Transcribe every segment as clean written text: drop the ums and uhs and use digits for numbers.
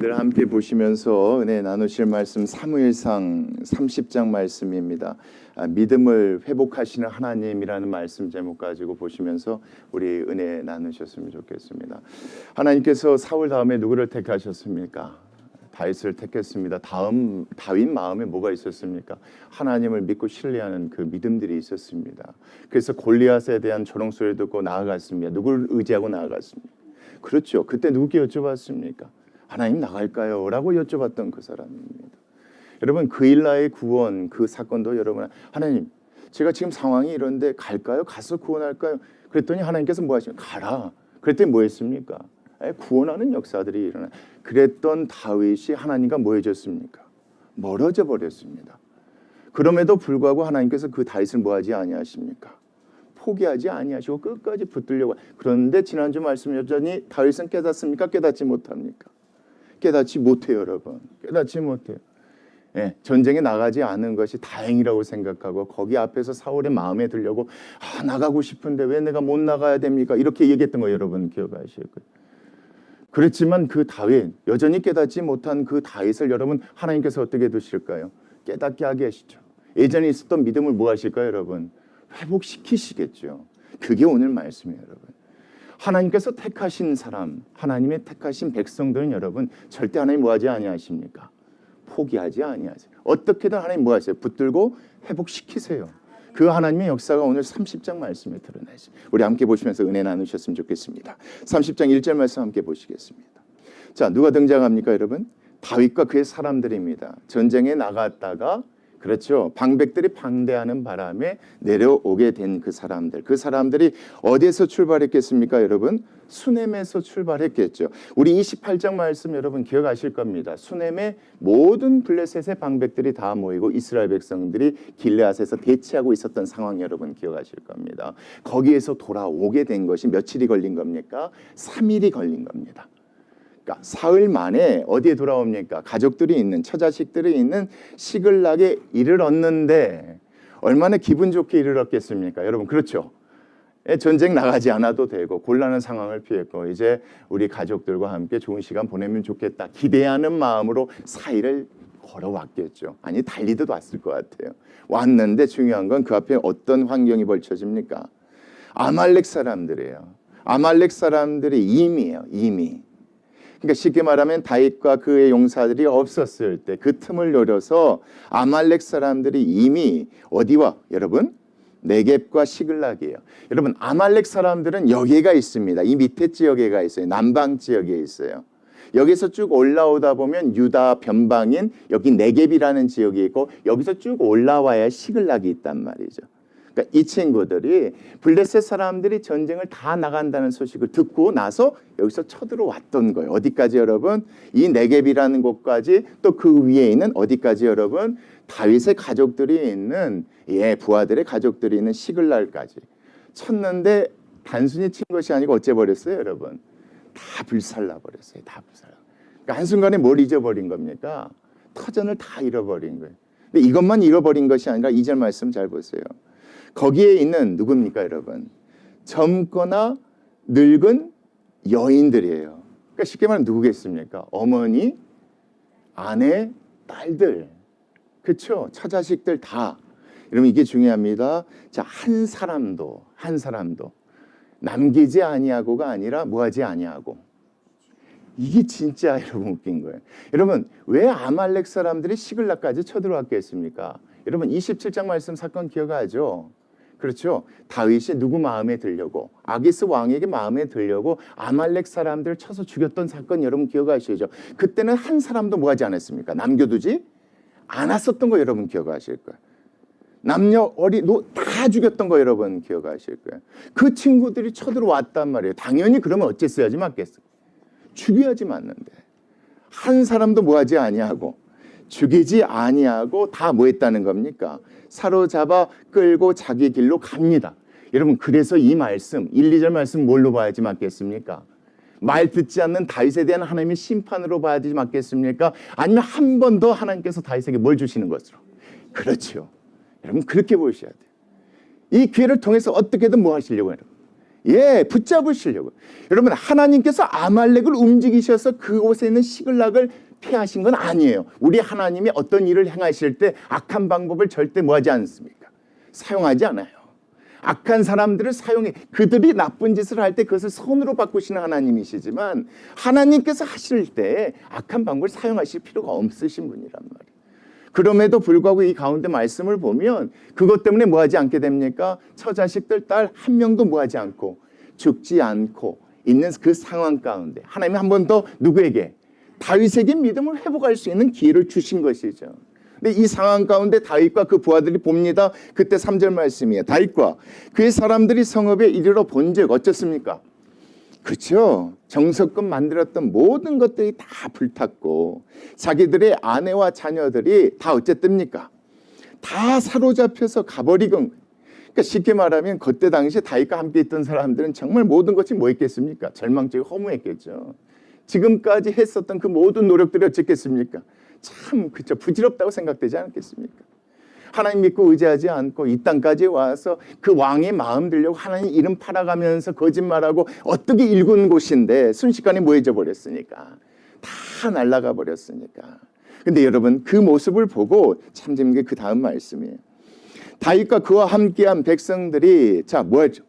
오늘 함께 보시면서 은혜 나누실 말씀 사무엘상 30장 말씀입니다. 믿음을 회복하시는 하나님이라는 말씀 제목 가지고 보시면서 우리 은혜 나누셨으면 좋겠습니다. 하나님께서 사울 다음에 누구를 택하셨습니까? 다윗을 택했습니다. 다음 다윗 마음에 뭐가 있었습니까? 하나님을 믿고 신뢰하는 그 믿음들이 있었습니다. 그래서 골리앗에 대한 조롱소리 듣고 나아갔습니다. 누구를 의지하고 나아갔습니까? 그렇죠. 그때 누구께 여쭤봤습니까? 하나님 나갈까요? 라고 여쭤봤던 그 사람입니다. 여러분 그 일나의 구원 그 사건도 여러분 하나님 제가 지금 상황이 이런데 갈까요? 가서 구원할까요? 그랬더니 하나님께서 뭐 하시면 가라. 그랬더니 뭐 했습니까? 구원하는 역사들이 일어나. 그랬던 다윗이 하나님과 뭐 해줬습니까? 멀어져 버렸습니다. 그럼에도 불구하고 하나님께서 그 다윗을 뭐 하지 아니하십니까? 포기하지 아니하시고 끝까지 붙들려고. 그런데 지난주 말씀 여전히 다윗은 깨닫습니까? 깨닫지 못합니까? 깨닫지 못해요, 여러분. 깨닫지 못해요. 전쟁에 나가지 않은 것이 다행이라고 생각하고 거기 앞에서 사울의 마음에 들려고 나가고 싶은데 왜 내가 못 나가야 됩니까? 이렇게 얘기했던 거 여러분 기억하실 거예요. 그렇지만 그 다윗, 여전히 깨닫지 못한 그 다윗을 여러분 하나님께서 어떻게 두실까요? 깨닫게 하게 하시죠. 예전에 있었던 믿음을 뭐 하실까요, 여러분? 회복시키시겠죠. 그게 오늘 말씀이에요, 여러분. 하나님께서 택하신 사람, 하나님의 택하신 백성들은 여러분 절대 하나님 뭐 하지 아니하십니까? 포기하지 아니하세요. 어떻게든 하나님 뭐 하세요? 붙들고 회복시키세요. 그 하나님의 역사가 오늘 30장 말씀에 드러나죠. 우리 함께 보시면서 은혜 나누셨으면 좋겠습니다. 30장 1절 말씀 함께 보시겠습니다. 자, 누가 등장합니까, 여러분? 다윗과 그의 사람들입니다. 전쟁에 나갔다가 그렇죠. 방백들이 방대하는 바람에 내려오게 된 그 사람들이 어디에서 출발했겠습니까, 여러분? 수넴에서 출발했겠죠. 우리 28장 말씀 여러분 기억하실 겁니다. 수넴에 모든 블레셋의 방백들이 다 모이고 이스라엘 백성들이 길르앗에서 대치하고 있었던 상황 여러분 기억하실 겁니다. 거기에서 돌아오게 된 것이 며칠이 걸린 겁니까? 3일이 걸린 겁니다. 그러니까 사흘 만에 어디에 돌아옵니까? 가족들이 있는 처자식들이 있는 시글락에 이르렀는데 얼마나 기분 좋게 이르렀겠습니까? 여러분 그렇죠? 전쟁 나가지 않아도 되고 곤란한 상황을 피했고 이제 우리 가족들과 함께 좋은 시간 보내면 좋겠다 기대하는 마음으로 4일을 걸어왔겠죠. 아니 달리듯 왔을 것 같아요. 왔는데 중요한 건 그 앞에 어떤 환경이 벌쳐집니까? 아말렉 사람들이에요. 아말렉 사람들이 이미 그러니까 쉽게 말하면 다윗과 그의 용사들이 없었을 때 그 틈을 노려서 아말렉 사람들이 이미 어디와 여러분? 네겝과 시글락이에요. 여러분 아말렉 사람들은 여기가 있습니다. 이 밑에 지역에가 있어요. 남방 지역에 있어요. 여기서 쭉 올라오다 보면 유다 변방인 여기 네겝이라는 지역이 있고 여기서 쭉 올라와야 시글락이 있단 말이죠. 그러니까 이 친구들이 블레셋 사람들이 전쟁을 다 나간다는 소식을 듣고 나서 여기서 쳐들어왔던 거예요. 어디까지 여러분? 이 네겝이라는 곳까지 또 그 위에 있는 어디까지 여러분? 다윗의 가족들이 있는 부하들의 가족들이 있는 시글락까지 쳤는데 단순히 친 것이 아니고 어째 버렸어요, 여러분? 다 불살라 버렸어요. 다 불살라. 그러니까 한순간에 뭘 잊어버린 겁니까? 터전을 다 잃어버린 거예요. 근데 이것만 잃어버린 것이 아니라 2절 말씀 잘 보세요. 거기에 있는 누굽니까, 여러분? 젊거나 늙은 여인들이에요. 그러니까 쉽게 말하면 누구겠습니까? 어머니, 아내, 딸들, 그렇죠? 처자식들 다. 여러분 이게 중요합니다. 자, 한 사람도 남기지 아니하고가 아니라 뭐하지 아니하고. 이게 진짜 여러분 웃긴 거예요. 여러분 왜 아말렉 사람들이 시글락까지 쳐들어왔겠습니까? 여러분 27장 말씀 사건 기억하죠? 그렇죠. 다윗이 누구 마음에 들려고 아기스 왕에게 마음에 들려고 아말렉 사람들을 쳐서 죽였던 사건 여러분 기억하시죠? 그때는 한 사람도 뭐 하지 않았습니까? 남겨두지 않았었던 거 여러분 기억하실 거예요. 남녀 어리 다 죽였던 거 여러분 기억하실 거예요. 그 친구들이 쳐들어왔단 말이에요. 당연히 그러면 어쨌어야지 맞겠어요? 죽여야지 맞는데 한 사람도 뭐 하지 아니하고 죽이지 아니하고 다 뭐 했다는 겁니까? 사로잡아 끌고 자기 길로 갑니다. 여러분 그래서 이 말씀 1, 2절 말씀 뭘로 봐야지 맞겠습니까? 말 듣지 않는 다윗에 대한 하나님의 심판으로 봐야지 맞겠습니까? 아니면 한 번 더 하나님께서 다윗에게 뭘 주시는 것으로? 그렇죠. 여러분 그렇게 보셔야 돼요. 이 기회를 통해서 어떻게든 뭐 하시려고 해요? 예, 붙잡으시려고. 여러분, 하나님께서 아말렉을 움직이셔서 그곳에 있는 시글락을 피하신 건 아니에요. 우리 하나님이 어떤 일을 행하실 때 악한 방법을 절대 뭐하지 않습니까? 사용하지 않아요. 악한 사람들을 사용해 그들이 나쁜 짓을 할 때 그것을 선으로 바꾸시는 하나님이시지만 하나님께서 하실 때 악한 방법을 사용하실 필요가 없으신 분이란 말이에요. 그럼에도 불구하고 이 가운데 말씀을 보면 그것 때문에 뭐하지 않게 됩니까? 처자식들 딸 한 명도 뭐하지 않고 죽지 않고 있는 그 상황 가운데 하나님이 한 번 더 누구에게? 다윗에게 믿음을 회복할 수 있는 기회를 주신 것이죠. 근데 이 상황 가운데 다윗과 그 부하들이 봅니다. 그때 3절 말씀이에요. 다윗과 그의 사람들이 성읍에 이르러 본즉 어쩌습니까? 그렇죠. 정석껏 만들었던 모든 것들이 다 불탔고 자기들의 아내와 자녀들이 다 어쨌습니까? 다 사로잡혀서 가버리고, 그러니까 쉽게 말하면 그때 당시에 다윗과 함께 있던 사람들은 정말 모든 것이 뭐 있겠습니까? 절망적이고 허무했겠죠. 지금까지 했었던 그 모든 노력들이 어쨌겠습니까? 참 그렇죠. 부질없다고 생각되지 않겠습니까? 하나님 믿고 의지하지 않고 이 땅까지 와서 그 왕의 마음 들려고 하나님 이름 팔아가면서 거짓말하고 어떻게 일군 곳인데 순식간에 뭐해져 버렸으니까. 다 날아가 버렸으니까. 근데 여러분 그 모습을 보고 참 재밌는 게 그 다음 말씀이에요. 다윗과 그와 함께한 백성들이 자 뭐하죠?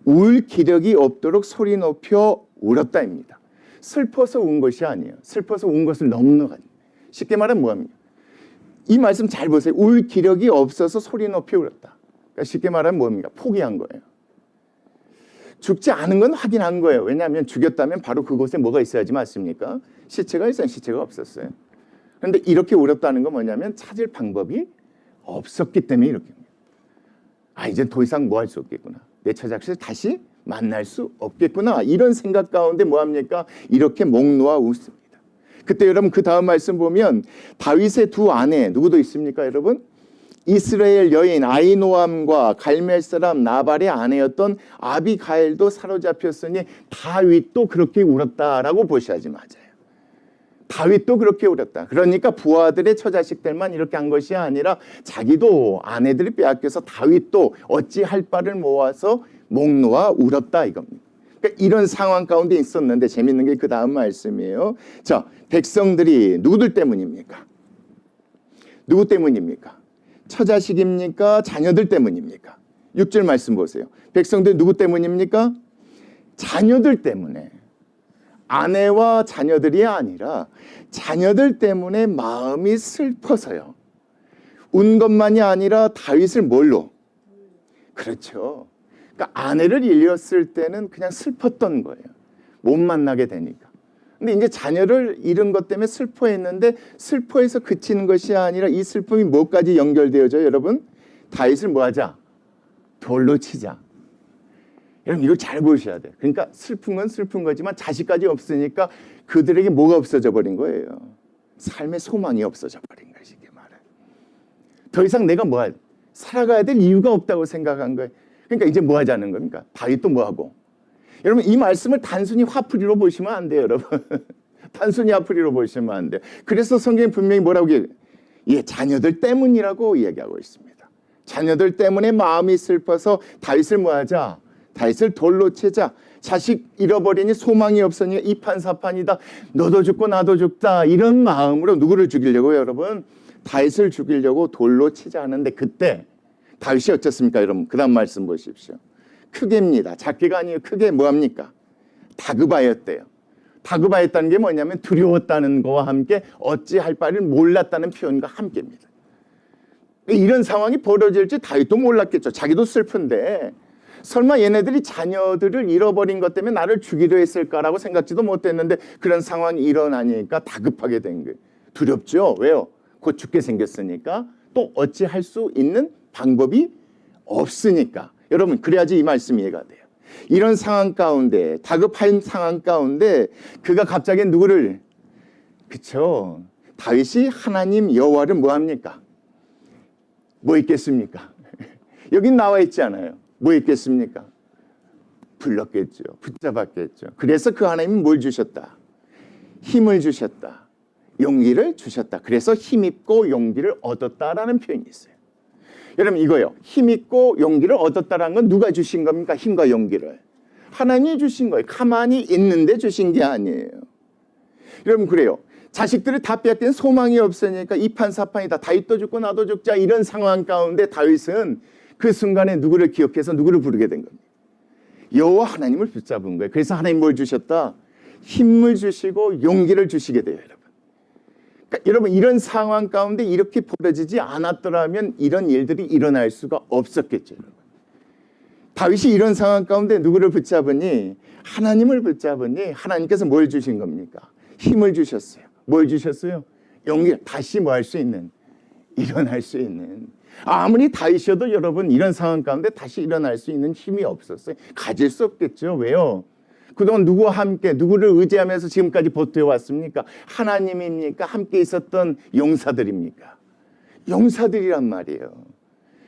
울 기력이 없도록 소리 높여 울었다입니다. 슬퍼서 운 것이 아니에요. 슬퍼서 운 것을 넉넉하니. 쉽게 말하면 뭐합니까? 이 말씀 잘 보세요. 울 기력이 없어서 소리 높여 울었다. 그러니까 쉽게 말하면 뭡니까? 포기한 거예요. 죽지 않은 건 확인한 거예요. 왜냐하면 죽였다면 바로 그곳에 뭐가 있어야지 맞습니까? 시체가 있어요. 시체가 없었어요. 그런데 이렇게 울었다는 건 뭐냐면 찾을 방법이 없었기 때문에 이렇게. 이제 더 이상 뭐 할 수 없겠구나. 내 처자식을 다시 만날 수 없겠구나. 이런 생각 가운데 뭐합니까? 이렇게 목 놓아 웃습니다. 그때 여러분 그 다음 말씀 보면 다윗의 두 아내 누구도 있습니까 여러분? 이스라엘 여인 아히노암과 갈멜 사람 나발의 아내였던 아비가일도 사로잡혔으니 다윗도 그렇게 울었다라고 보셔야지 맞아요. 다윗도 그렇게 울었다. 그러니까 부하들의 처자식들만 이렇게 한 것이 아니라 자기도 아내들이 빼앗겨서 다윗도 어찌할 바를 모아서 목 놓아 울었다 이겁니다. 그러니까 이런 상황 가운데 있었는데 재밌는 게 그 다음 말씀이에요. 자, 백성들이 누구들 때문입니까? 누구 때문입니까? 처자식입니까? 자녀들 때문입니까? 6절 말씀 보세요. 백성들 누구 때문입니까? 자녀들 때문에. 아내와 자녀들이 아니라 자녀들 때문에 마음이 슬퍼서요. 운 것만이 아니라 다윗을 뭘로? 그렇죠. 그러니까 아내를 잃었을 때는 그냥 슬펐던 거예요. 못 만나게 되니까. 근데 이제 자녀를 잃은 것 때문에 슬퍼했는데 슬퍼해서 그치는 것이 아니라 이 슬픔이 뭐까지 연결되어져요, 여러분? 다윗을 뭐 하자? 돌로 치자. 여러분 이걸 잘 보셔야 돼요. 그러니까 슬픈 건 슬픈 거지만 자식까지 없으니까 그들에게 뭐가 없어져 버린 거예요? 삶의 소망이 없어져 버린 거예요. 이게 말은. 더 이상 내가 살아가야 될 이유가 없다고 생각한 거예요. 그러니까 이제 뭐 하자는 겁니까? 다윗도 뭐 하고? 여러분 이 말씀을 단순히 화풀이로 보시면 안 돼요, 여러분. 단순히 화풀이로 보시면 안 돼요. 그래서 성경이 분명히 뭐라고 얘기해요? 예, 자녀들 때문이라고 이야기하고 있습니다. 자녀들 때문에 마음이 슬퍼서 다윗을 뭐 하자? 다윗을 돌로 치자. 자식 잃어버리니 소망이 없으니 이판사판이다. 너도 죽고 나도 죽다. 이런 마음으로 누구를 죽이려고 여러분? 다윗을 죽이려고 돌로 치자 하는데 그때 다윗이 어쨌습니까 여러분? 그 다음 말씀 보십시오. 크게입니다. 작게가 아니에요. 크게 뭐합니까? 다급하였대요. 다급하였다는 게 뭐냐면 두려웠다는 거와 함께 어찌할 바를 몰랐다는 표현과 함께입니다. 이런 상황이 벌어질지 다윗도 몰랐겠죠. 자기도 슬픈데 설마 얘네들이 자녀들을 잃어버린 것 때문에 나를 죽이려 했을까라고 생각지도 못했는데 그런 상황이 일어나니까 다급하게 된 거예요. 두렵죠. 왜요? 곧 죽게 생겼으니까 또 어찌할 수 있는 방법이 없으니까. 여러분 그래야지 이 말씀이 이해가 돼요. 이런 상황 가운데 다급한 상황 가운데 그가 갑자기 누구를 그쵸 다윗이 하나님 여호와를 뭐합니까? 뭐 있겠습니까? 여기 나와 있지 않아요. 뭐 있겠습니까? 불렀겠죠. 붙잡았겠죠. 그래서 그 하나님은 뭘 주셨다? 힘을 주셨다. 용기를 주셨다. 그래서 힘있고 용기를 얻었다라는 표현이 있어요. 여러분 이거요. 힘있고 용기를 얻었다라는 건 누가 주신 겁니까? 힘과 용기를. 하나님이 주신 거예요. 가만히 있는데 주신 게 아니에요. 여러분 그래요. 자식들을 다 빼앗긴 소망이 없으니까 이판사판이다. 다윗도 죽고 나도 죽자 이런 상황 가운데 다윗은 그 순간에 누구를 기억해서 누구를 부르게 된 겁니다. 여호와 하나님을 붙잡은 거예요. 그래서 하나님 뭘 주셨다? 힘을 주시고 용기를 주시게 돼요, 여러분. 그러니까 여러분 이런 상황 가운데 이렇게 벌어지지 않았더라면 이런 일들이 일어날 수가 없었겠죠, 여러분. 다윗이 이런 상황 가운데 누구를 붙잡으니? 하나님을 붙잡으니 하나님께서 뭘 주신 겁니까? 힘을 주셨어요. 뭘 주셨어요? 용기. 다시 뭐 할 수 있는? 일어날 수 있는. 아무리 다윗이어도 여러분 이런 상황 가운데 다시 일어날 수 있는 힘이 없었어요. 가질 수 없겠죠. 왜요? 그동안 누구와 함께 누구를 의지하면서 지금까지 버텨 왔습니까? 하나님입니까? 함께 있었던 용사들입니까? 용사들이란 말이에요.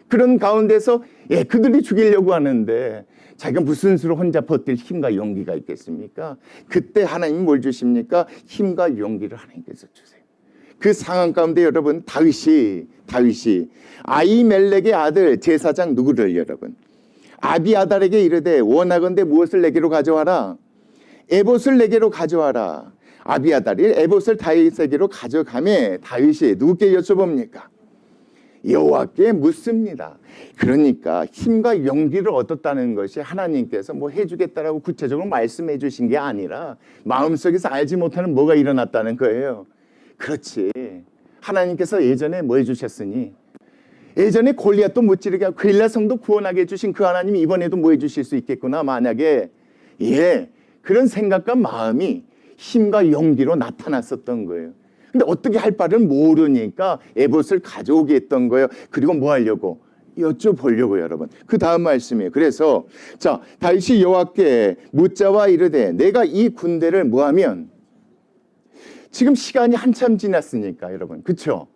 그런 가운데서 그들이 죽이려고 하는데 자기가 무슨 수로 혼자 버틸 힘과 용기가 있겠습니까? 그때 하나님이 뭘 주십니까? 힘과 용기를 하나님께서 주세요. 그 상황 가운데 여러분 다윗이 아히멜렉의 아들 제사장 누구를 여러분? 아비아달에게 이르되 원하건대 무엇을 내게로 가져와라? 에봇을 내게로 가져와라. 아비아달이 에봇을 다윗에게로 가져가매 다윗이 누구께 여쭤봅니까? 여호와께 묻습니다. 그러니까 힘과 용기를 얻었다는 것이 하나님께서 뭐 해주겠다라고 구체적으로 말씀해 주신 게 아니라 마음속에서 알지 못하는 뭐가 일어났다는 거예요. 그렇지. 하나님께서 예전에 뭐 해주셨으니 예전에 골리앗도 못 지르게 하고 그일라 성도 구원하게 해주신 그 하나님이 이번에도 뭐 해주실 수 있겠구나. 만약에 그런 생각과 마음이 힘과 용기로 나타났었던 거예요. 근데 어떻게 할 바를 모르니까 에봇을 가져오게 했던 거예요. 그리고 뭐 하려고? 여쭤보려고 여러분. 그 다음 말씀이에요. 그래서 자 다윗이 여호와께 묻자와 이르되 내가 이 군대를 뭐하면 지금 시간이 한참 지났으니까 여러분. 그렇죠?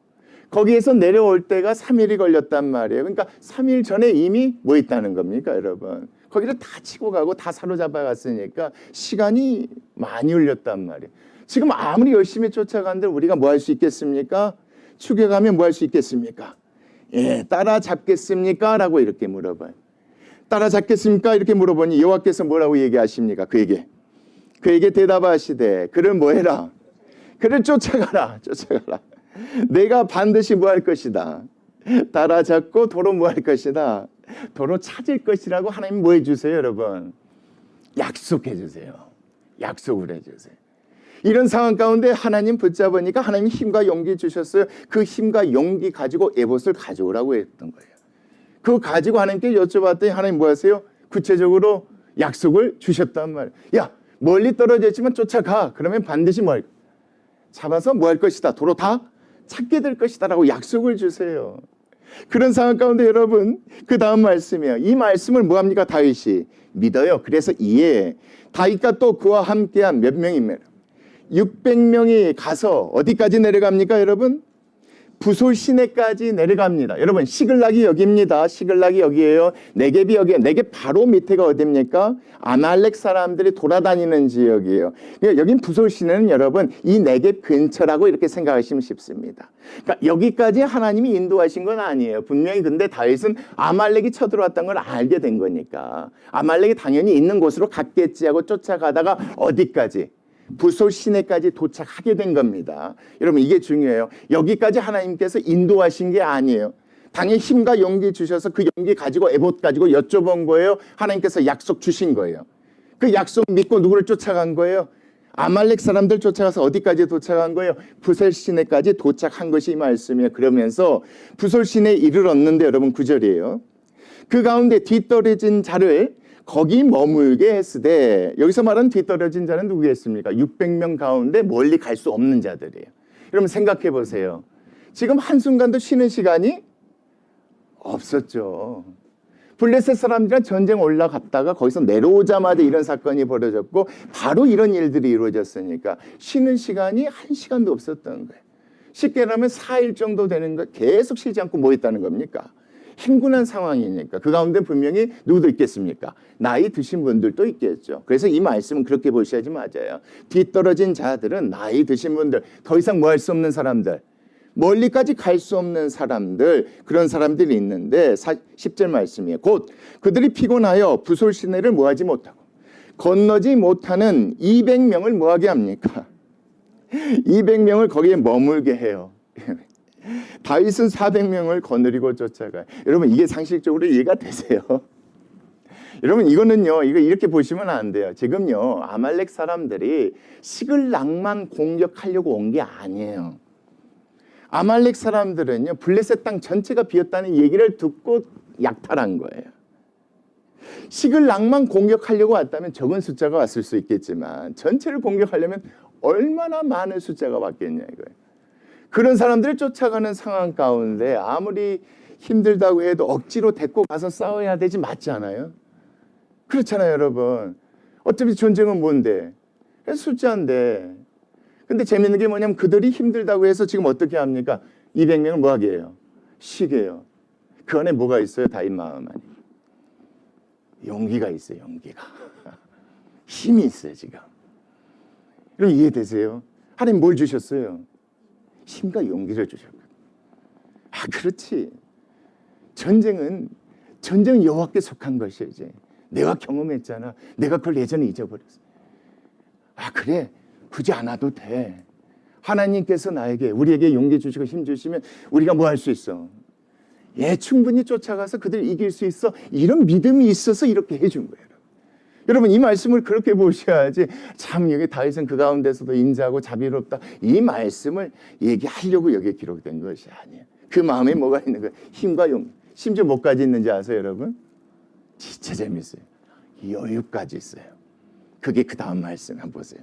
거기에서 내려올 때가 3일이 걸렸단 말이에요. 그러니까 3일 전에 이미 뭐 있다는 겁니까 여러분. 거기를 다 치고 가고 다 사로잡아 갔으니까 시간이 많이 흘렸단 말이에요. 지금 아무리 열심히 쫓아간들 우리가 뭐 할 수 있겠습니까? 추격하면 뭐 할 수 있겠습니까? 따라잡겠습니까? 라고 이렇게 물어봐요. 따라잡겠습니까? 이렇게 물어보니 여호와께서 뭐라고 얘기하십니까? 그에게 대답하시되 그를 뭐 해라? 그를 쫓아가라. 내가 반드시 뭐 할 것이다? 따라잡고 도로 뭐 할 것이다? 도로 찾을 것이라고 하나님 뭐 해주세요 여러분? 약속해 주세요. 약속을 해주세요. 이런 상황 가운데 하나님 붙잡으니까 하나님 힘과 용기 주셨어요. 그 힘과 용기 가지고 에봇을 가져오라고 했던 거예요. 그거 가지고 하나님께 여쭤봤더니 하나님 뭐 하세요? 구체적으로 약속을 주셨단 말이에요. 야 멀리 떨어져 있지만 쫓아가. 그러면 반드시 뭐 할 거야? 잡아서 뭐 할 것이다. 도로 다 찾게 될 것이다 라고 약속을 주세요. 그런 상황 가운데 여러분 그 다음 말씀이에요. 이 말씀을 뭐합니까? 다윗이 믿어요. 그래서 다윗과 또 그와 함께한 몇 명입니다. 600명이 가서 어디까지 내려갑니까 여러분? 부솔 시내까지 내려갑니다. 여러분 시글락이 여기입니다. 시글락이 여기예요. 네겝이 여기예요. 네겝 바로 밑에가 어디입니까? 아말렉 사람들이 돌아다니는 지역이에요. 여긴 부솔 시내는 여러분 이 네겝 근처라고 이렇게 생각하시면 쉽습니다. 그러니까 여기까지 하나님이 인도하신 건 아니에요. 분명히 근데 다윗은 아말렉이 쳐들어왔다는 걸 알게 된 거니까 아말렉이 당연히 있는 곳으로 갔겠지 하고 쫓아가다가 어디까지? 부솔 시내까지 도착하게 된 겁니다. 여러분 이게 중요해요. 여기까지 하나님께서 인도하신 게 아니에요. 당연히 힘과 용기 주셔서 그 용기 가지고 에봇 가지고 여쭤본 거예요. 하나님께서 약속 주신 거예요. 그 약속 믿고 누구를 쫓아간 거예요? 아말렉 사람들 쫓아가서 어디까지 도착한 거예요? 부솔 시내까지 도착한 것이 이 말씀이에요. 그러면서 부솔 시내에 이르렀는데 여러분 9절이에요. 그 가운데 뒤떨어진 자를 거기 머물게 했으되 여기서 말하는 뒤떨어진 자는 누구겠습니까? 600명 가운데 멀리 갈 수 없는 자들이에요. 여러분 생각해 보세요. 지금 한순간도 쉬는 시간이 없었죠. 블레셋 사람들이랑 전쟁 올라갔다가 거기서 내려오자마자 이런 사건이 벌어졌고 바로 이런 일들이 이루어졌으니까 쉬는 시간이 1시간도 없었던 거예요. 쉽게 말하면 4일 정도 되는 거 계속 쉬지 않고 뭐 했다는 겁니까? 힘군한 상황이니까 그 가운데 분명히 누구도 있겠습니까? 나이 드신 분들도 있겠죠. 그래서 이 말씀은 그렇게 보셔야지 맞아요. 뒤떨어진 자들은 나이 드신 분들, 더 이상 뭐 할 수 없는 사람들, 멀리까지 갈 수 없는 사람들, 그런 사람들이 있는데 10절 말씀이에요. 곧 그들이 피곤하여 부솔 시내를 뭐하지 못하고 건너지 못하는 200명을 뭐하게 합니까? 200명을 거기에 머물게 해요. 다윗은 400명을 거느리고 쫓아가요. 여러분 이게 상식적으로 이해가 되세요? 여러분 이거는요, 이거 이렇게 보시면 안 돼요. 지금요 아말렉 사람들이 시글락만 공격하려고 온 게 아니에요. 아말렉 사람들은요 블레셋 땅 전체가 비었다는 얘기를 듣고 약탈한 거예요. 시글락만 공격하려고 왔다면 적은 숫자가 왔을 수 있겠지만 전체를 공격하려면 얼마나 많은 숫자가 왔겠냐 이거예요. 그런 사람들을 쫓아가는 상황 가운데 아무리 힘들다고 해도 억지로 데리고 가서 싸워야 되지 맞지 않아요? 그렇잖아요 여러분. 어차피 전쟁은 뭔데? 숫자인데. 근데 재밌는 게 뭐냐면 그들이 힘들다고 해서 지금 어떻게 합니까? 200명을 뭐하게 해요? 쉬게 해요. 그 안에 뭐가 있어요? 다윗 마음 안에. 용기가 있어요. 용기가. 힘이 있어요 지금. 여러분 이해되세요? 하나님 뭘 주셨어요? 힘과 용기를 주셨거든요. 아 그렇지. 전쟁은 여호와께 속한 것이에요. 이제. 내가 경험했잖아. 내가 그걸 예전에 잊어버렸어. 아 그래. 굳이 안 와도 돼. 하나님께서 우리에게 용기 주시고 힘 주시면 우리가 뭐 할 수 있어? 예, 충분히 쫓아가서 그들 이길 수 있어. 이런 믿음이 있어서 이렇게 해준 거예요. 여러분 이 말씀을 그렇게 보셔야지. 참 여기 다윗은 그 가운데서도 인자하고 자비롭다. 이 말씀을 얘기하려고 여기에 기록된 것이 아니에요. 그 마음에 뭐가 있는 거예요? 힘과 용기. 심지어 뭐까지 있는지 아세요 여러분? 진짜 재밌어요. 여유까지 있어요. 그게 그 다음 말씀 한번 보세요.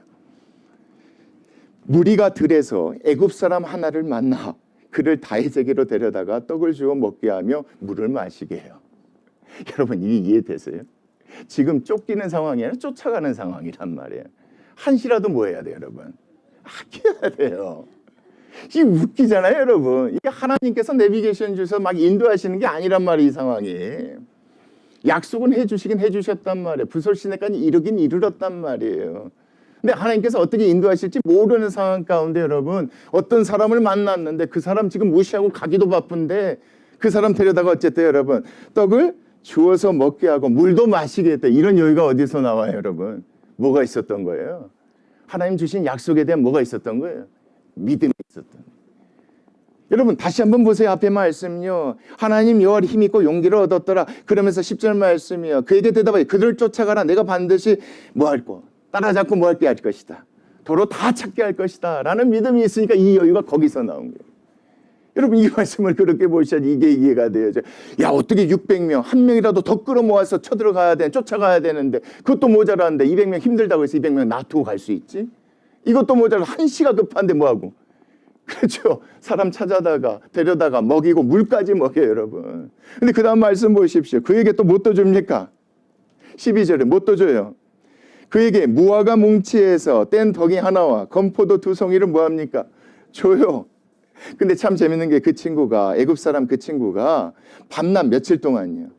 무리가 들에서 애굽 사람 하나를 만나 그를 다윗에게로 데려다가 떡을 주어 먹게 하며 물을 마시게 해요. 여러분 이게 이해되세요? 지금 쫓기는 상황이 아니라 쫓아가는 상황이란 말이에요. 한시라도 뭐 해야 돼요 여러분? 아껴야 돼요. 이게 웃기잖아요 여러분. 이게 하나님께서 내비게이션 주셔서 막 인도하시는 게 아니란 말이에요. 이 상황이. 약속은 해주시긴 해주셨단 말이에요. 부설시내까지 이르긴 이르렀단 말이에요. 근데 하나님께서 어떻게 인도하실지 모르는 상황 가운데 여러분 어떤 사람을 만났는데 그 사람 지금 무시하고 가기도 바쁜데 그 사람 데려다가 어쨌든 여러분 떡을 주어서 먹게 하고 물도 마시게 했다. 이런 여유가 어디서 나와요 여러분? 뭐가 있었던 거예요? 하나님 주신 약속에 대한 뭐가 있었던 거예요? 믿음이 있었던 거예요. 여러분 다시 한번 보세요. 앞에 말씀요. 하나님 여호와를 힘있고 용기를 얻었더라. 그러면서 10절 말씀이요. 그에게 대답하여 그들을 쫓아가라. 내가 반드시 뭐 할 거? 따라잡고 뭐 할 것이다. 도로 다 찾게 할 것이다. 라는 믿음이 있으니까 이 여유가 거기서 나온 거예요. 여러분 이 말씀을 그렇게 보셔야지 이게 이해가 돼요. 야 어떻게 600명 한 명이라도 더 끌어모아서 쳐들어가야 돼. 쫓아가야 되는데 그것도 모자라는데 200명 힘들다고 해서 200명 놔두고 갈 수 있지? 이것도 모자라 한시가 급한데 뭐하고. 그렇죠. 사람 찾아다가 데려다가 먹이고 물까지 먹여요 여러분. 근데 그 다음 말씀 보십시오. 그에게 또 뭐 또 줍니까? 12절에 뭐 또 줘요? 그에게 무화과 뭉치에서 뗀 덕이 하나와 건포도 2송이를 뭐합니까? 줘요. 근데 참 재밌는 게 그 친구가 애굽 사람 그 친구가 밤낮 며칠 동안요.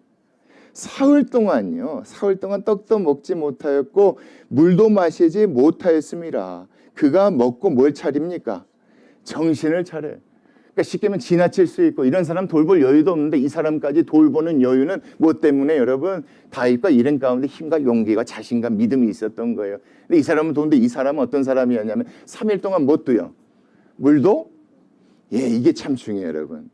사흘 동안요. 사흘 동안 떡도 먹지 못하였고 물도 마시지 못하였습니다. 그가 먹고 뭘 차립니까? 정신을 차려요. 그러니까 쉽게 하면 지나칠 수 있고 이런 사람 돌볼 여유도 없는데 이 사람까지 돌보는 여유는 뭐 때문에 여러분? 다윗과 일행 가운데 힘과 용기가 자신과 믿음이 있었던 거예요. 근데 이 사람은 도는데 이 사람은 어떤 사람이었냐면 3일 동안 뭣도요? 물도? 예, 이게 참 중요해요 여러분.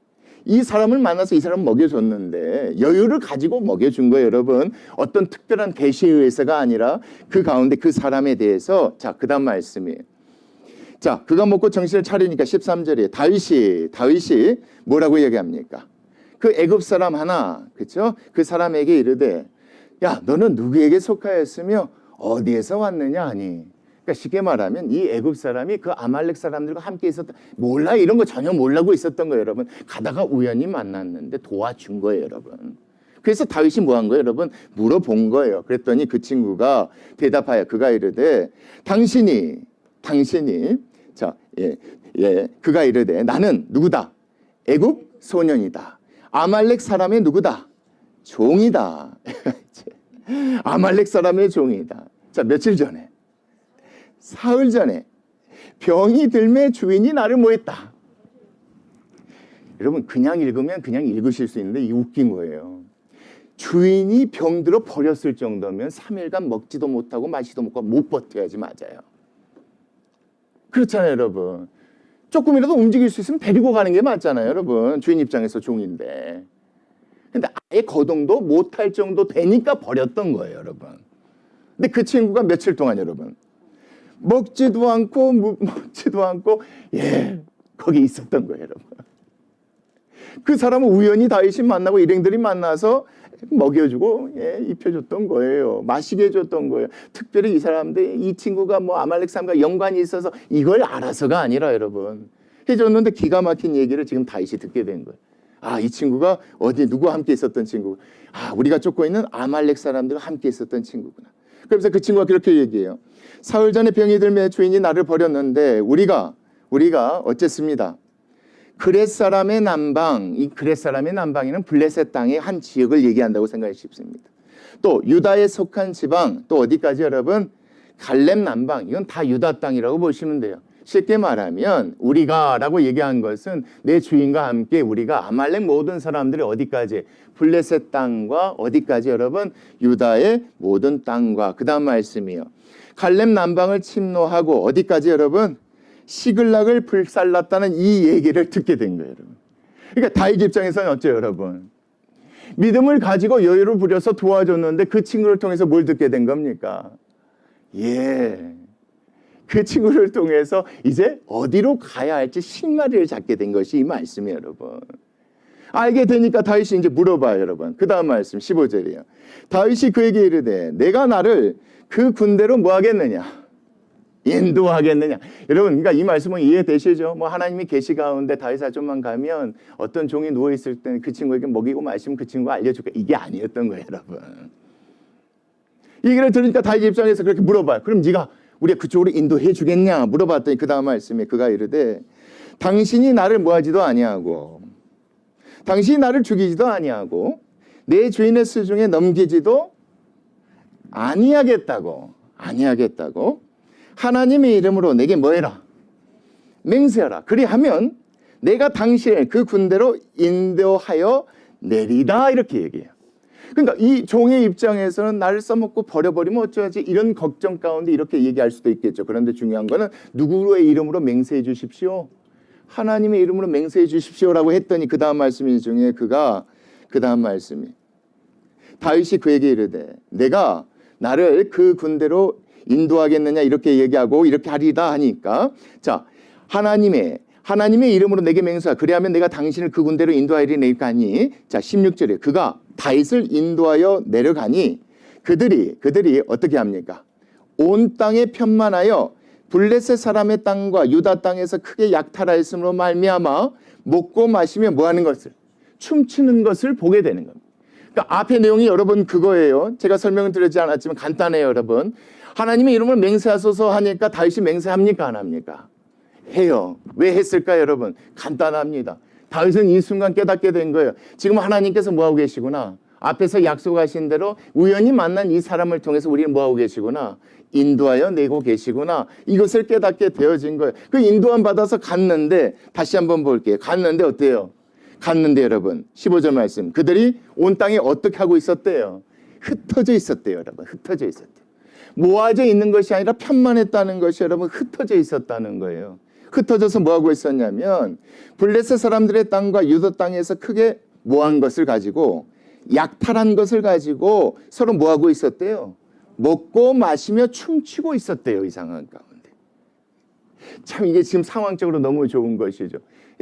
이 사람을 만나서 이 사람을 먹여줬는데 여유를 가지고 먹여준 거예요 여러분. 어떤 특별한 계시에 의해서가 아니라 그 가운데 그 사람에 대해서 자, 그 다음 말씀이에요. 자, 그가 먹고 정신을 차리니까 13절에 다윗이 뭐라고 얘기합니까? 그 애굽 사람 하나, 그렇죠? 그 사람에게 이르되 야, 너는 누구에게 속하였으며 어디에서 왔느냐 하니. 그러니까 쉽게 말하면 이 애굽 사람이 그 아말렉 사람들과 함께 있었다. 몰라 이런 거 전혀 모르고 있었던 거예요, 여러분. 가다가 우연히 만났는데 도와준 거예요, 여러분. 그래서 다윗이 뭐 한 거예요, 여러분? 물어본 거예요. 그랬더니 그 친구가 대답하여 그가 이르되 당신이 자, 그가 이르되 나는 누구다? 애굽 소년이다. 아말렉 사람의 누구다? 종이다. 아말렉 사람의 종이다. 자, 며칠 전에 사흘 전에 병이 들매 주인이 나를 뭐 했다? 여러분 그냥 읽으면 그냥 읽으실 수 있는데 이 웃긴 거예요. 주인이 병들어 버렸을 정도면 3일간 먹지도 못하고 마시도 못하고 못 버텨야지 맞아요. 그렇잖아요, 여러분. 조금이라도 움직일 수 있으면 데리고 가는 게 맞잖아요, 여러분. 주인 입장에서 종인데. 근데 아예 거동도 못할 정도 되니까 버렸던 거예요, 여러분. 근데 그 친구가 며칠 동안 여러분 먹지도 않고 거기 있었던 거예요, 여러분. 그 사람은 우연히 다윗이 만나고 일행들이 만나서 먹여주고 입혀줬던 거예요. 마시게 해줬던 거예요. 특별히 이 사람들, 이 친구가 뭐 아말렉 사람과 연관이 있어서 이걸 알아서가 아니라 여러분 해줬는데 기가 막힌 얘기를 지금 다윗이 듣게 된 거예요. 아, 이 친구가 어디 누구와 함께 있었던 친구. 아, 우리가 쫓고 있는 아말렉 사람들과 함께 있었던 친구구나. 그래서 그 친구가 그렇게 얘기해요. 사흘 전에 병이 들매 주인이 나를 버렸는데 우리가 어쨌습니다. 그렛 사람의 남방, 이 그렛 사람의 남방에는 블레셋 땅의 한 지역을 얘기한다고 생각해 싶습니다. 또 유다에 속한 지방, 또 어디까지 여러분? 갈렙 남방, 이건 다 유다 땅이라고 보시면 돼요. 쉽게 말하면 우리가라고 얘기한 것은 내 주인과 함께 우리가 아말렉 모든 사람들이 어디까지? 블레셋 땅과 어디까지 여러분? 유다의 모든 땅과 그 다음 말씀이요. 갈렙 남방을 침노하고 어디까지 여러분? 시글락을 불살랐다는 이 얘기를 듣게 된 거예요, 여러분. 그러니까 다윗 입장에서는 어째요, 여러분? 믿음을 가지고 여유를 부려서 도와줬는데 그 친구를 통해서 뭘 듣게 된 겁니까? 그 친구를 통해서 이제 어디로 가야 할지 실마리를 잡게 된 것이 이 말씀이에요, 여러분. 알게 되니까 다윗이 이제 물어봐요, 여러분. 그 다음 말씀 15절이에요. 다윗이 그에게 이르되 내가 나를 그 군대로 뭐 하겠느냐? 인도하겠느냐. 여러분, 그러니까 이 말씀은 이해되시죠? 뭐 하나님이 계시 가운데 다윗아 좀만 가면 어떤 종이 누워있을 때 그 친구에게 먹이고 마시면 그 친구가 알려줄까? 이게 아니었던 거예요, 여러분. 이 얘기를 들으니까 다윗 입장에서 그렇게 물어봐요. 그럼 네가 우리가 그쪽으로 인도해 주겠냐? 물어봤더니 그 다음 말씀에 그가 이르되 당신이 나를 뭐하지도 아니하고 당신이 나를 죽이지도 아니하고 내 주인의 수중에 넘기지도 아니하겠다고 하나님의 이름으로 내게 뭐해라? 맹세하라. 그리하면 내가 당신을 그 군대로 인도하여 내리다 이렇게 얘기해요. 그러니까 이 종의 입장에서는 나를 써먹고 버려버리면 어쩌지? 이런 걱정 가운데 이렇게 얘기할 수도 있겠죠. 그런데 중요한 거는 누구의 이름으로 맹세해 주십시오? 하나님의 이름으로 맹세해 주십시오라고 했더니 그 다음 말씀이 중에 그가 그 다음 말씀이 다윗이 그에게 이르되 내가 나를 그 군대로 인도하겠느냐 이렇게 얘기하고 이렇게 하리다 하니까 자 하나님의 이름으로 내게 맹세하 그리하면 내가 당신을 그 군대로 인도하리니 내가니 자 16절에 그가 다윗을 인도하여 내려가니 그들이 어떻게 합니까? 온 땅에 편만하여 블레셋 사람의 땅과 유다 땅에서 크게 약탈하였으므로 말미암아 먹고 마시며 뭐하는 것을 춤추는 것을 보게 되는 겁니다. 그러니까 앞에 내용이 여러분 그거예요. 제가 설명을 드리지 않았지만 간단해요, 여러분. 하나님의 이름을 맹세하소서 하니까 다윗이 맹세합니까? 안 합니까? 해요. 왜 했을까요, 여러분? 간단합니다. 다윗은 이 순간 깨닫게 된 거예요. 지금 하나님께서 뭐하고 계시구나. 앞에서 약속하신 대로 우연히 만난 이 사람을 통해서 우리는 뭐하고 계시구나. 인도하여 내고 계시구나. 이것을 깨닫게 되어진 거예요. 그 인도함 받아서 갔는데 다시 한번 볼게요. 갔는데 어때요? 갔는데 여러분 15절 말씀. 그들이 온 땅에 어떻게 하고 있었대요? 흩어져 있었대요, 여러분. 흩어져 있었대요. 모아져 있는 것이 아니라 편만했다는 것이 여러분 흩어져 있었다는 거예요. 흩어져서 뭐하고 있었냐면 블레셋 사람들의 땅과 유다 땅에서 크게 모한 것을 가지고 약탈한 것을 가지고 서로 뭐하고 있었대요? 먹고 마시며 춤추고 있었대요. 이 상황 가운데. 참 이게 지금 상황적으로 너무 좋은 것이죠.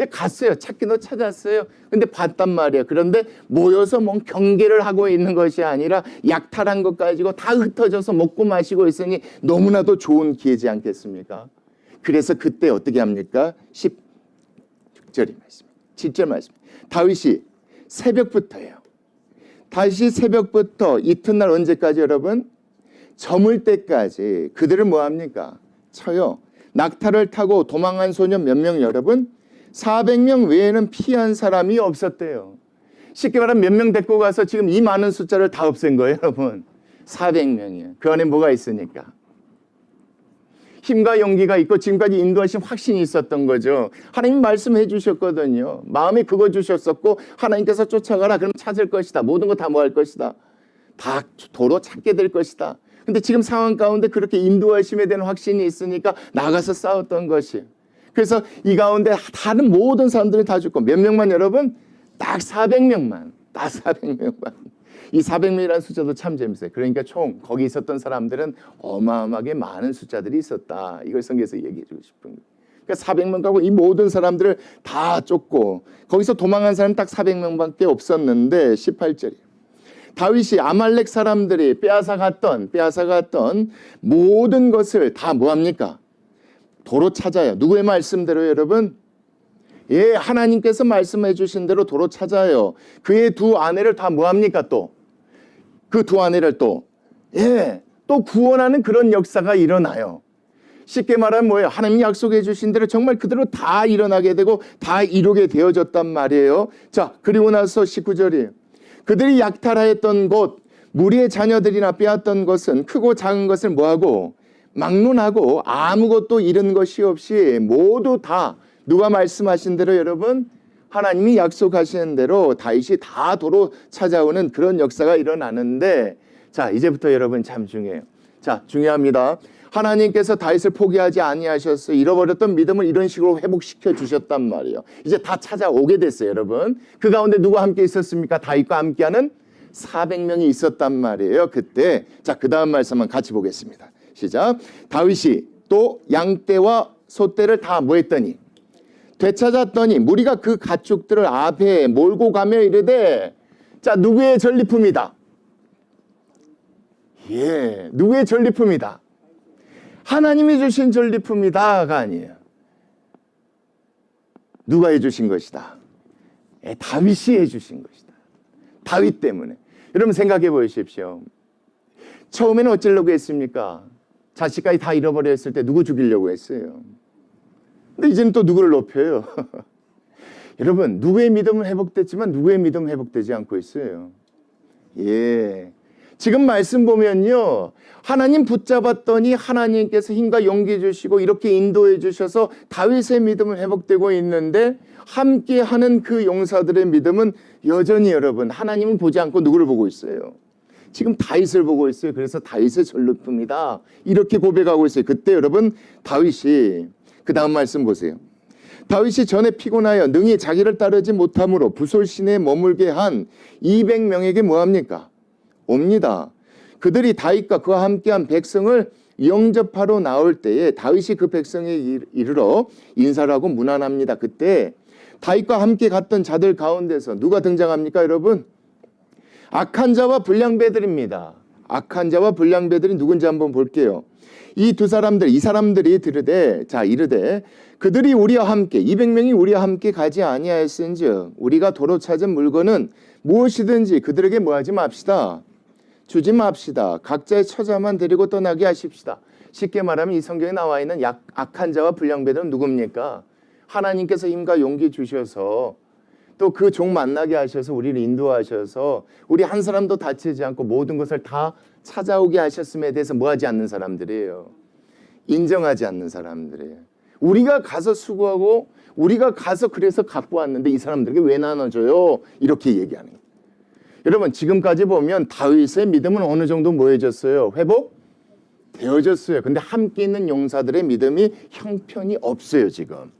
갔어요. 찾기도 찾았어요. 근데 봤단 말이에요. 그런데 모여서 뭔 경계를 하고 있는 것이 아니라 약탈한 것 가지고 다 흩어져서 먹고 마시고 있으니 너무나도 좋은 기회지 않겠습니까? 그래서 그때 어떻게 합니까? 16절의 말씀, 7절 말씀. 다윗이 새벽부터예요. 다윗이 새벽부터 이튿날 언제까지 여러분? 저물 때까지 그들을 뭐합니까? 쳐요. 낙타를 타고 도망한 소년 몇 명 여러분? 400명 외에는 피한 사람이 없었대요. 쉽게 말하면 몇 명 데리고 가서 지금 이 많은 숫자를 다 없앤 거예요, 여러분. 400명이에요. 그 안에 뭐가 있으니까. 힘과 용기가 있고 지금까지 인도하신 확신이 있었던 거죠. 하나님 말씀해 주셨거든요. 마음에 그거 주셨었고 하나님께서 쫓아가라 그럼 찾을 것이다. 모든 거 다 뭐 할 것이다. 다 도로 찾게 될 것이다. 근데 지금 상황 가운데 그렇게 인도하심에 대한 확신이 있으니까 나가서 싸웠던 것이. 그래서 이 가운데 다른 모든 사람들이 다 죽고 몇 명만 여러분? 딱 400명만. 딱 400명만. 이 400명이라는 숫자도 참 재밌어요. 그러니까 총 거기 있었던 사람들은 어마어마하게 많은 숫자들이 있었다. 이걸 성경에서 얘기해 주고 싶은 거예요. 그러니까 400명 가고 이 모든 사람들을 다 쫓고 거기서 도망한 사람 딱 400명밖에 없었는데 18절이에요. 다윗이 아말렉 사람들이 빼앗아갔던 모든 것을 다 뭐합니까? 도로 찾아요. 누구의 말씀대로 여러분? 예, 하나님께서 말씀해 주신 대로 도로 찾아요. 그의 두 아내를 다 뭐합니까 또? 그 두 아내를 또 구원하는 그런 역사가 일어나요. 쉽게 말하면 뭐예요? 하나님이 약속해 주신 대로 정말 그대로 다 일어나게 되고 다 이루게 되어졌단 말이에요. 자, 그리고 나서 19절이에요. 그들이 약탈하였던 곳, 무리의 자녀들이나 빼앗던 것은 크고 작은 것을 뭐하고 막론하고 아무것도 잃은 것이 없이 모두 다 누가 말씀하신 대로 여러분 하나님이 약속하시는 대로 다윗이 다 도로 찾아오는 그런 역사가 일어나는데 자 이제부터 여러분 참 중요해요. 자 중요합니다. 하나님께서 다윗을 포기하지 아니하셔서 잃어버렸던 믿음을 이런 식으로 회복시켜 주셨단 말이에요. 이제 다 찾아오게 됐어요 여러분. 그 가운데 누가 함께 있었습니까? 다윗과 함께하는 400명이 있었단 말이에요. 그때 자 그 다음 말씀만 같이 보겠습니다. 시작. 다윗이 또 양떼와 소떼를 다 뭐 했더니 되찾았더니 무리가 그 가축들을 앞에 몰고 가며 이르되 자 누구의 전리품이다? 예, 누구의 전리품이다? 하나님이 주신 전리품이다가 아니에요. 누가 해주신 것이다? 다윗이 해주신 것이다. 다윗 때문에. 여러분 생각해 보십시오. 처음에는 어쩌려고 했습니까? 자식까지 다 잃어버렸을 때 누구 죽이려고 했어요? 근데 이제는 또 누구를 높여요? 여러분 누구의 믿음은 회복됐지만 누구의 믿음은 회복되지 않고 있어요. 예, 지금 말씀 보면요 하나님 붙잡았더니 하나님께서 힘과 용기 주시고 이렇게 인도해 주셔서 다윗의 믿음은 회복되고 있는데 함께하는 그 용사들의 믿음은 여전히 여러분 하나님을 보지 않고 누구를 보고 있어요? 지금 다윗을 보고 있어요. 그래서 다윗의 전리품이다 이렇게 고백하고 있어요. 그때 여러분 다윗이 그 다음 말씀 보세요. 다윗이 전에 피곤하여 능히 자기를 따르지 못함으로 부솔시내에 머물게 한 200명에게 뭐합니까? 옵니다. 그들이 다윗과 그와 함께한 백성을 영접하러 나올 때에 다윗이 그 백성에 이르러 인사를 하고 문안합니다. 그때 다윗과 함께 갔던 자들 가운데서 누가 등장합니까 여러분? 악한 자와 불량배들입니다. 악한 자와 불량배들이 누군지 한번 볼게요. 이 두 사람들, 이 사람들이 이르되 그들이 우리와 함께 200명이 우리와 함께 가지 아니하였은즉 우리가 도로 찾은 물건은 무엇이든지 그들에게 뭐하지 맙시다. 주지 맙시다. 각자의 처자만 데리고 떠나게 하십시다. 쉽게 말하면 이 성경에 나와 있는 악한 자와 불량배들은 누굽니까? 하나님께서 힘과 용기 주셔서 또 그 종 만나게 하셔서 우리를 인도하셔서 우리 한 사람도 다치지 않고 모든 것을 다 찾아오게 하셨음에 대해서 뭐하지 않는 사람들이에요. 인정하지 않는 사람들이에요. 우리가 가서 수고하고 우리가 가서 그래서 갖고 왔는데 이 사람들에게 왜 나눠줘요? 이렇게 얘기하는 거예요. 여러분 지금까지 보면 다윗의 믿음은 어느 정도 뭐해졌어요? 회복되어졌어요. 근데 함께 있는 용사들의 믿음이 형편이 없어요 지금.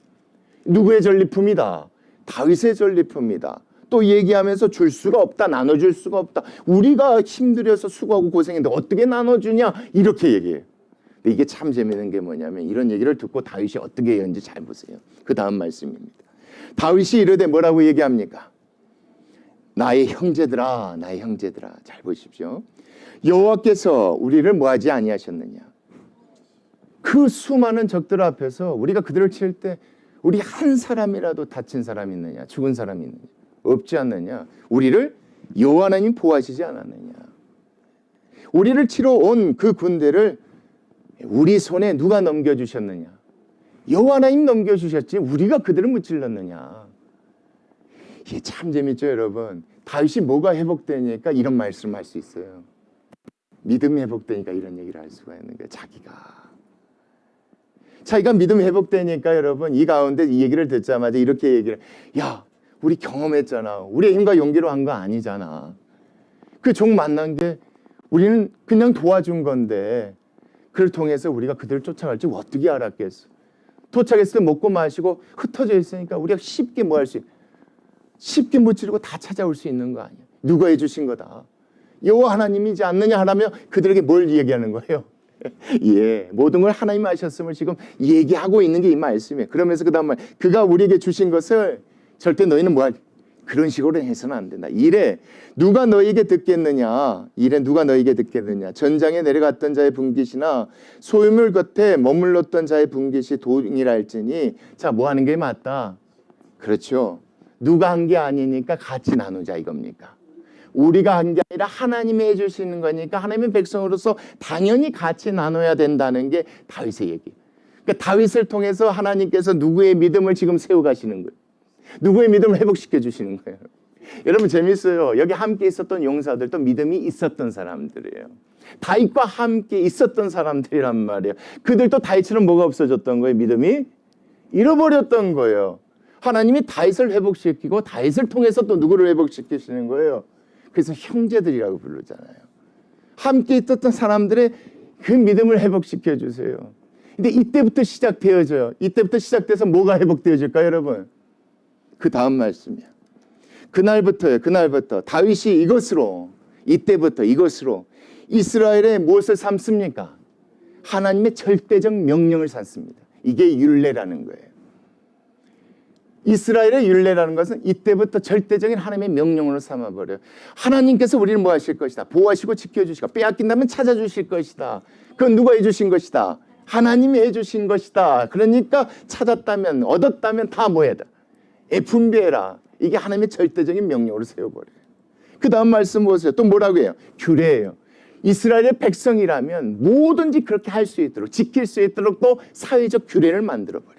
누구의 전리품이다? 다윗의 전리품이다. 또 얘기하면서 줄 수가 없다. 나눠줄 수가 없다. 우리가 힘들어서 수고하고 고생했는데 어떻게 나눠주냐? 이렇게 얘기해요. 근데 이게 참 재미있는 게 뭐냐면 이런 얘기를 듣고 다윗이 어떻게 했는지 잘 보세요. 그 다음 말씀입니다. 다윗이 이르되 뭐라고 얘기합니까? 나의 형제들아, 나의 형제들아. 잘 보십시오. 여호와께서 우리를 뭐하지 아니하셨느냐? 그 수많은 적들 앞에서 우리가 그들을 칠 때 우리 한 사람이라도 다친 사람이 있느냐? 죽은 사람이 있느냐? 없지 않느냐? 우리를 여호와 하나님 보호하시지 않았느냐? 우리를 치러 온 그 군대를 우리 손에 누가 넘겨주셨느냐? 여호와 하나님 넘겨주셨지 우리가 그들을 무찔렀느냐? 이게 참 재밌죠 여러분. 다윗이 뭐가 회복되니까 이런 말씀을 할 수 있어요. 믿음이 회복되니까 이런 얘기를 할 수가 있는 거예요. 자기가 자기가 믿음이 회복되니까 여러분 이 가운데 이 얘기를 듣자마자 이렇게 얘기를, 야, 우리 경험했잖아. 우리의 힘과 용기로 한 거 아니잖아. 그 종 만난 게 우리는 그냥 도와준 건데 그를 통해서 우리가 그들을 쫓아갈 줄 어떻게 알았겠어. 도착했을 때 먹고 마시고 흩어져 있으니까 우리가 쉽게 뭐 할 수 있어. 쉽게 무찌르고 다 찾아올 수 있는 거 아니야. 누가 해주신 거다. 여호와 하나님이지 않느냐 하라며 그들에게 뭘 얘기하는 거예요? 예, 모든 걸 하나님 하셨음을 지금 얘기하고 있는 게 이 말씀이에요. 그러면서 그 다음 말, 그가 우리에게 주신 것을 절대 너희는 뭐 그런 식으로 해서는 안 된다. 이래 누가 너에게 듣겠느냐. 이래 누가 너에게 듣겠느냐. 전장에 내려갔던 자의 분깃이나 소유물 곁에 머물렀던 자의 분깃이 동일할지니. 자, 뭐 하는 게 맞다. 그렇죠. 누가 한 게 아니니까 같이 나누자 이겁니까. 우리가 한 게 아니라 하나님이 해주시는 거니까 하나님의 백성으로서 당연히 같이 나눠야 된다는 게 다윗의 얘기. 그러니까 다윗을 통해서 하나님께서 누구의 믿음을 지금 세워가시는 거예요. 누구의 믿음을 회복시켜 주시는 거예요. 여러분 재밌어요. 여기 함께 있었던 용사들도 믿음이 있었던 사람들이에요. 다윗과 함께 있었던 사람들이란 말이에요. 그들도 다윗처럼 뭐가 없어졌던 거예요? 믿음이 잃어버렸던 거예요. 하나님이 다윗을 회복시키고 다윗을 통해서 또 누구를 회복시키시는 거예요? 그래서 형제들이라고 부르잖아요. 함께 있었던 사람들의 그 믿음을 회복시켜 주세요. 근데 이때부터 시작되어져요. 이때부터 시작돼서 뭐가 회복되어질까요, 여러분? 그 다음 말씀이야. 그날부터요. 그날부터 다윗이 이때부터 이것으로 이스라엘의 무엇을 삼습니까? 하나님의 절대적 명령을 삼습니다. 이게 율례라는 거예요. 이스라엘의 율례라는 것은 이때부터 절대적인 하나님의 명령으로 삼아버려요. 하나님께서 우리를 뭐 하실 것이다. 보호하시고 지켜주시고 빼앗긴다면 찾아주실 것이다. 그건 누가 해주신 것이다. 하나님이 해주신 것이다. 그러니까 찾았다면 얻었다면 다 뭐 해야 돼. 분배해라. 이게 하나님의 절대적인 명령으로 세워버려요. 그 다음 말씀 보세요. 또 뭐라고 해요? 규례예요. 이스라엘의 백성이라면 뭐든지 그렇게 할 수 있도록 지킬 수 있도록 또 사회적 규례를 만들어버려요.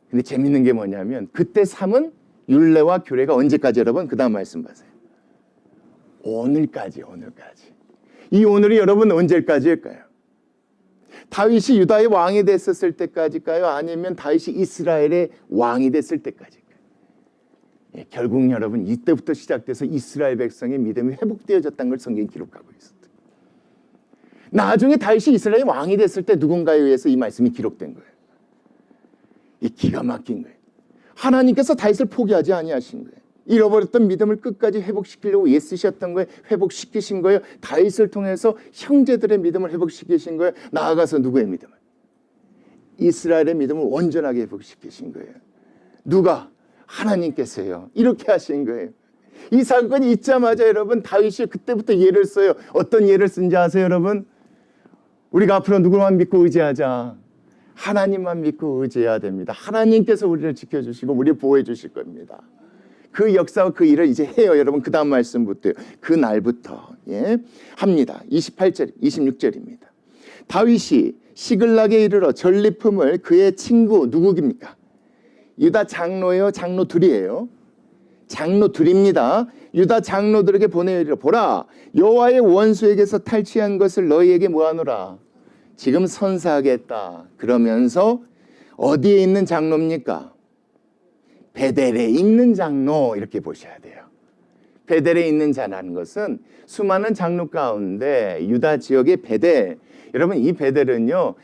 근데 재밌는 게 뭐냐면 그때 삼은 율례와 규례가 언제까지 여러분? 그 다음 말씀 보세요. 오늘까지. 이 오늘이 여러분 언제까지일까요? 다윗이 유다의 왕이 됐었을 때까지일까요? 아니면 다윗이 이스라엘의 왕이 됐을 때까지일까요? 예, 결국 여러분 이때부터 시작돼서 이스라엘 백성의 믿음이 회복되어졌다는 걸 성경이 기록하고 있었어요. 나중에 다윗이 이스라엘의 왕이 됐을 때 누군가에 의해서 이 말씀이 기록된 거예요. 이 기가 막힌 거예요. 하나님께서 다윗을 포기하지 아니하신 거예요. 잃어버렸던 믿음을 끝까지 회복시키려고 애쓰셨던 거예요. 회복시키신 거예요. 다윗을 통해서 형제들의 믿음을 회복시키신 거예요. 나아가서 누구의 믿음을? 이스라엘의 믿음을 온전하게 회복시키신 거예요. 누가? 하나님께서요. 이렇게 하신 거예요. 이 사건이 있자마자 여러분 다윗이 그때부터 예를 써요. 어떤 예를 쓴지 아세요, 여러분? 우리가 앞으로 누구만 믿고 의지하자. 하나님만 믿고 의지해야 됩니다. 하나님께서 우리를 지켜주시고 우리를 보호해 주실 겁니다. 그 역사와 그 일을 이제 해요. 여러분 그 다음 말씀부터요. 그 날부터 합니다. 28절, 26절입니다. 다윗이 시글락에 이르러 전리품을 그의 친구 누구입니까? 유다 장로예요? 장로 둘이에요? 장로 둘입니다. 유다 장로들에게 보내어 이르러 보라 여호와의 원수에게서 탈취한 것을 너희에게 뭐하노라? 지금 선사하겠다. 그러면서 어디에 있는 장로입니까? 베델에 있는 장로 이렇게 보셔야 돼요. 베델에 있는 자라는 것은 수많은 장로 가운데 유다 지역의 베델. 여러분 이 베델은요.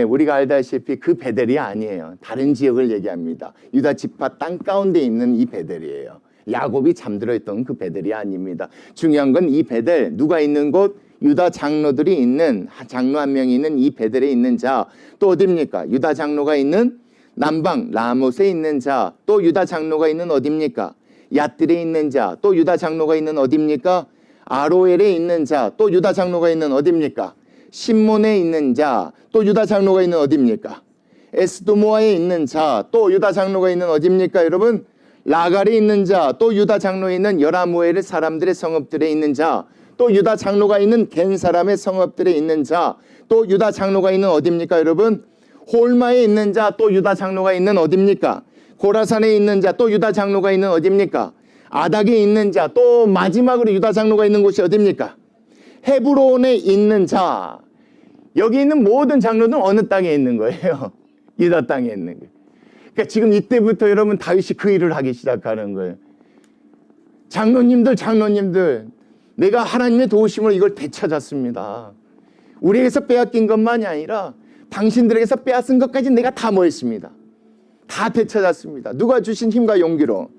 우리가 알다시피 그 베델이 아니에요. 다른 지역을 얘기합니다. 유다 지파 땅 가운데 있는 이 베델이에요. 야곱이 잠들어 있던 그 베델이 아닙니다. 중요한 건 이 베델 누가 있는 곳? 유다 장로들이 있는 장로 한 명이 있는 이 베델에 있는 자. 또 어디입니까? 유다 장로가 있는 남방 라못에 있는 자. 또 유다 장로가 있는 어디입니까? 얏들에 있는 자. 또 유다 장로가 있는 어디입니까? 아로엘에 있는 자. 또 유다 장로가 있는 어디입니까? 신몬에 있는 자. 또 유다 장로가 있는 어디입니까? 에스도모아에 있는 자. 또 유다 장로가 있는 어디입니까 여러분? 라갈에 있는 자. 또 유다 장로에 있는 여라무엘 사람들의 성읍들에 있는 자. 또 유다 장로가 있는 겐 사람의 성읍들에 있는 자. 또 유다 장로가 있는 어디입니까 여러분? 홀마에 있는 자. 또 유다 장로가 있는 어디입니까? 고라산에 있는 자. 또 유다 장로가 있는 어디입니까? 아닥에 있는 자. 또 마지막으로 유다 장로가 있는 곳이 어디입니까? 헤브론에 있는 자. 여기 있는 모든 장로는 어느 땅에 있는 거예요? 유다 땅에 있는 거예요. 그러니까 지금 이때부터 여러분 다윗이 그 일을 하기 시작하는 거예요. 장로님들, 내가 하나님의 도우심으로 이걸 되찾았습니다. 우리에게서 빼앗긴 것만이 아니라 당신들에게서 빼앗은 것까지 내가 다 모았습니다. 다 되찾았습니다. 누가 주신 힘과 용기로,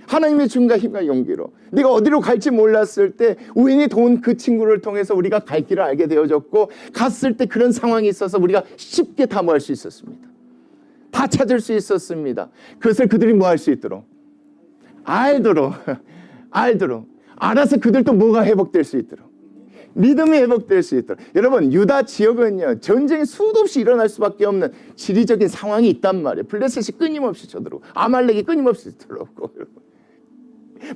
하나님의 주신과 힘과 용기로. 내가 어디로 갈지 몰랐을 때 우연히 도운 그 친구를 통해서 우리가 갈 길을 알게 되어졌고, 갔을 때 그런 상황이 있어서 우리가 쉽게 다 모할 수 있었습니다. 다 찾을 수 있었습니다. 그것을 그들이 뭐 할 수 있도록, 알도록 알아서 그들도 뭐가 회복될 수 있도록, 믿음이 회복될 수 있도록. 여러분, 유다 지역은요, 전쟁이 수도 없이 일어날 수밖에 없는 지리적인 상황이 있단 말이에요. 블레셋이 끊임없이 쳐들어오고, 아말렉이 끊임없이 들어오고,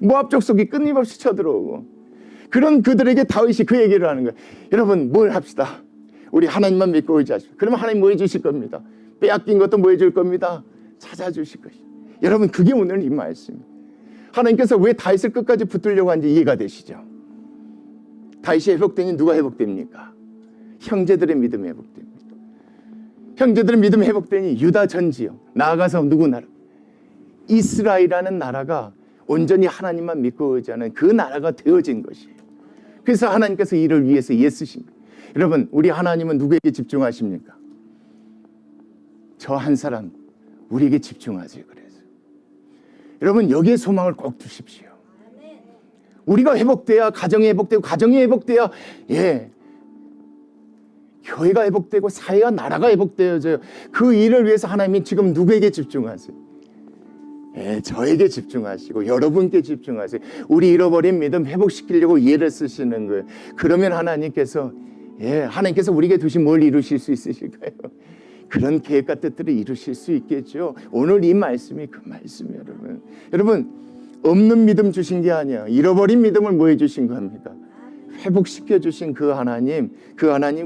모압 족속이 끊임없이 쳐들어오고, 그런 그들에게 다윗이 그 얘기를 하는 거예요. 여러분, 뭘 합시다. 우리 하나님만 믿고 의지하십시오. 그러면 하나님 뭐 해주실 겁니다. 빼앗긴 것도 뭐 해줄 겁니다. 찾아주실 것이죠. 여러분, 그게 오늘 이 말씀입니다. 하나님께서 왜 다윗을 끝까지 붙들려고 하는지 이해가 되시죠? 다윗이 회복되니 누가 회복됩니까? 형제들의 믿음이 회복됩니다. 형제들의 믿음이 회복되니 유다 전 지역, 나아가서 누구 나라? 이스라엘이라는 나라가 온전히 하나님만 믿고 의지하는 그 나라가 되어진 것이에요. 그래서 하나님께서 이를 위해서 애쓰신 거예요. 여러분, 우리 하나님은 누구에게 집중하십니까? 저 한 사람, 우리에게 집중하세요. 그래서 여러분, 여기에 소망을 꼭 두십시오. 우리가 회복돼야 가정이 회복되고, 가정이 회복돼야 교회가 회복되고, 사회와 나라가 회복되어져요. 그 일을 위해서 하나님이 지금 누구에게 집중하세요? 저에게 집중하시고 여러분께 집중하세요. 우리 잃어버린 믿음 회복시키려고 예를 쓰시는 거예요. 그러면 하나님께서 우리에게 두신 뭘 이루실 수 있으실까요? 그런 계획과 뜻들을 이루실 수 있겠죠. 오늘 이 말씀이 그 말씀이에요. 여러분, 없는 믿음 주신 게 아니야. 잃어버린 믿음을 뭐 해주신 겁니까? 회복시켜 주신 그 하나님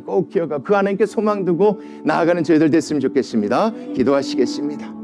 꼭 기억하고 그 하나님께 소망 두고 나아가는 저희들 됐으면 좋겠습니다. 기도하시겠습니다.